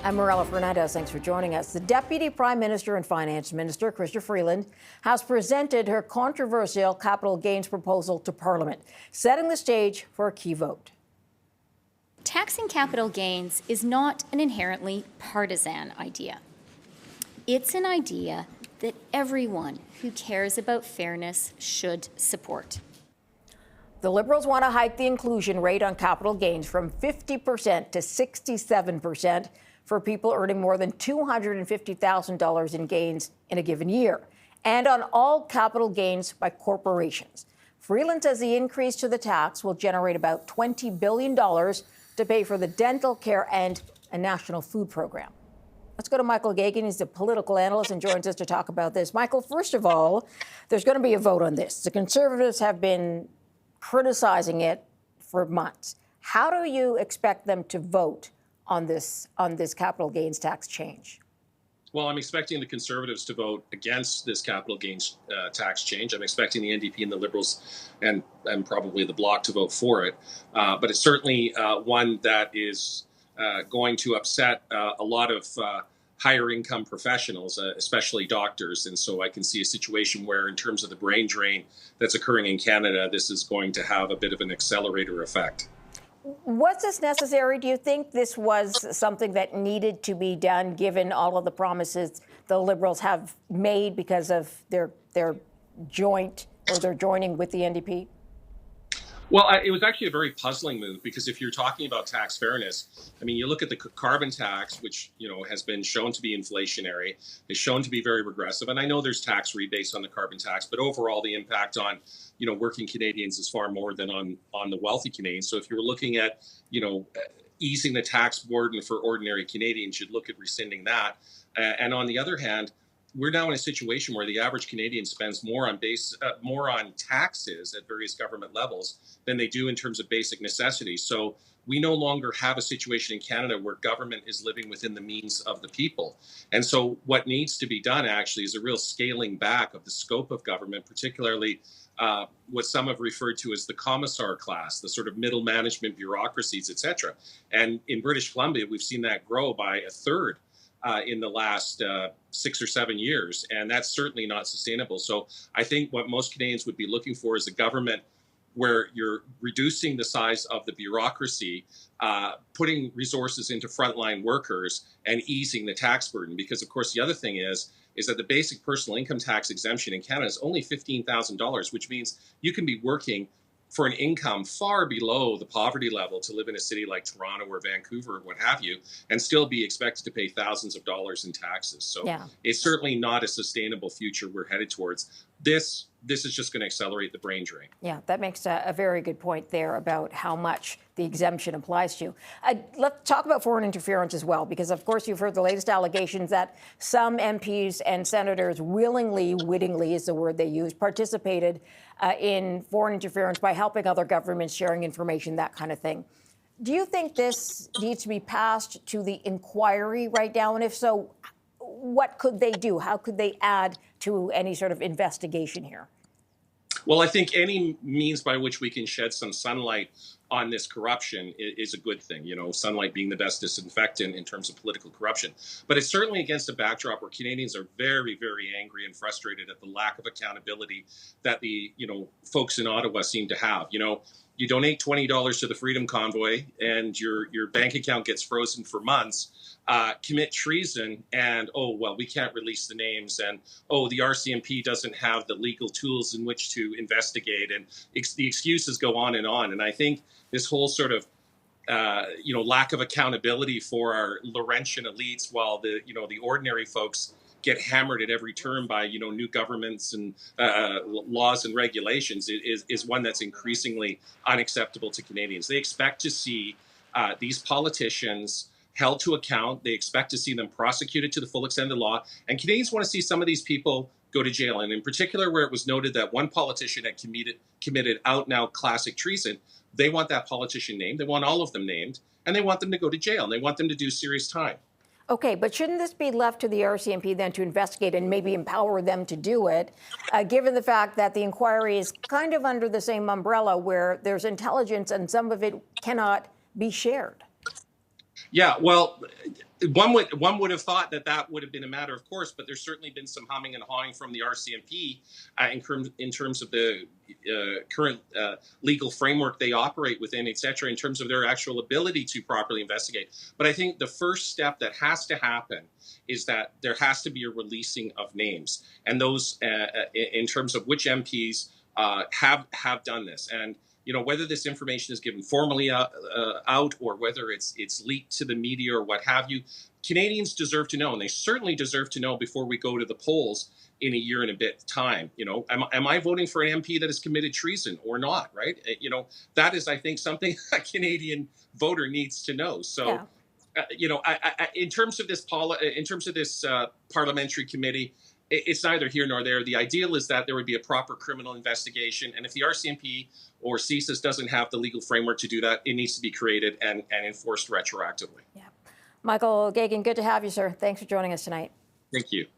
I'm Morella Fernandez. Thanks for joining us. The Deputy Prime Minister and Finance Minister, Chrystia Freeland, has presented her controversial capital gains proposal to Parliament, setting the stage for a key vote. Taxing capital gains is not an inherently partisan idea. It's an idea that everyone who cares about fairness should support. The Liberals want to hike the inclusion rate on capital gains from 50% to 67% for people earning more than $250,000 in gains in a given year, and on all capital gains by corporations. Freeland says the increase to the tax will generate about $20 billion to pay for the dental care and a national food program. Let's go to Michael Gagan. He's a political analyst and joins us to talk about this. Michael, first of all, there's going to be a vote on this. The Conservatives have been criticizing it for months. How do you expect them to vote on this capital gains tax change? Well, I'm expecting the Conservatives to vote against this capital gains tax change. I'm expecting the NDP and the Liberals and probably the Bloc to vote for it. But it's certainly one that is going to upset a lot of higher income professionals, especially doctors. And so I can see a situation where, in terms of the brain drain that's occurring in Canada, this is going to have a bit of an accelerator effect. Was this necessary? Do you think this was something that needed to be done, given all of the promises the Liberals have made because of their joining with the NDP? Well, it was actually a very puzzling move, because if you're talking about tax fairness, I mean, you look at the carbon tax, which, has been shown to be inflationary, is shown to be very regressive. And I know there's tax rebates on the carbon tax, but overall the impact on, working Canadians is far more than on the wealthy Canadians. So if you're looking at, easing the tax burden for ordinary Canadians, you'd look at rescinding that. And on the other hand, we're now in a situation where the average Canadian spends more on taxes at various government levels than they do in terms of basic necessities. So we no longer have a situation in Canada where government is living within the means of the people. And so what needs to be done actually is a real scaling back of the scope of government, particularly what some have referred to as the commissar class, the sort of middle management bureaucracies, et cetera. And in British Columbia, we've seen that grow by a third in the last 6 or 7 years, and that's certainly not sustainable. So I think what most Canadians would be looking for is a government where you're reducing the size of the bureaucracy, putting resources into frontline workers, and easing the tax burden. Because, of course, the other thing is that the basic personal income tax exemption in Canada is only $15,000, which means you can be working for an income far below the poverty level to live in a city like Toronto or Vancouver or what have you, and still be expected to pay thousands of dollars in taxes. So It's certainly not a sustainable future we're headed towards. This is just going to accelerate the brain drain. Yeah, that makes a very good point there about how much the exemption applies to. Let's talk about foreign interference as well, because, of course, you've heard the latest allegations that some MPs and senators wittingly is the word they use, participated in foreign interference by helping other governments, sharing information, that kind of thing. Do you think this needs to be passed to the inquiry right now? And if so, what could they do? How could they add to any sort of investigation here? Well, I think any means by which we can shed some sunlight on this corruption is a good thing, sunlight being the best disinfectant in terms of political corruption. But it's certainly against a backdrop where Canadians are very, very angry and frustrated at the lack of accountability that the, folks in Ottawa seem to have. You donate $20 to the Freedom Convoy and your bank account gets frozen for months. Commit treason and, we can't release the names, and, the RCMP doesn't have the legal tools in which to investigate, and the excuses go on. And I think this whole sort of, lack of accountability for our Laurentian elites, while the ordinary folks get hammered at every turn by, new governments and laws and regulations, is one that's increasingly unacceptable to Canadians. They expect to see these politicians held to account. They expect to see them prosecuted to the full extent of the law. And Canadians want to see some of these people go to jail. And in particular, where it was noted that one politician had committed out-and-out classic treason, they want that politician named. They want all of them named. And they want them to go to jail. And they want them to do serious time. Okay, but shouldn't this be left to the RCMP then to investigate and maybe empower them to do it, given the fact that the inquiry is kind of under the same umbrella where there's intelligence and some of it cannot be shared? Yeah, well, one would have thought that that would have been a matter of course, but there's certainly been some humming and hawing from the RCMP in terms of the current legal framework they operate within, et cetera, in terms of their actual ability to properly investigate. But I think the first step that has to happen is that there has to be a releasing of names, and those in terms of which MPs have done this. And whether this information is given formally out or whether it's leaked to the media or what have you, Canadians deserve to know, and they certainly deserve to know before we go to the polls in a year and a bit time. Am I voting for an MP that has committed treason or not? Right? That is, I think, something a Canadian voter needs to know. So. Yeah. In terms of this parliamentary committee, it's neither here nor there. The ideal is that there would be a proper criminal investigation, and if the RCMP or CSIS doesn't have the legal framework to do that, it needs to be created and enforced retroactively. Yeah, Michael Geoghegan, good to have you, sir. Thanks for joining us tonight. Thank you.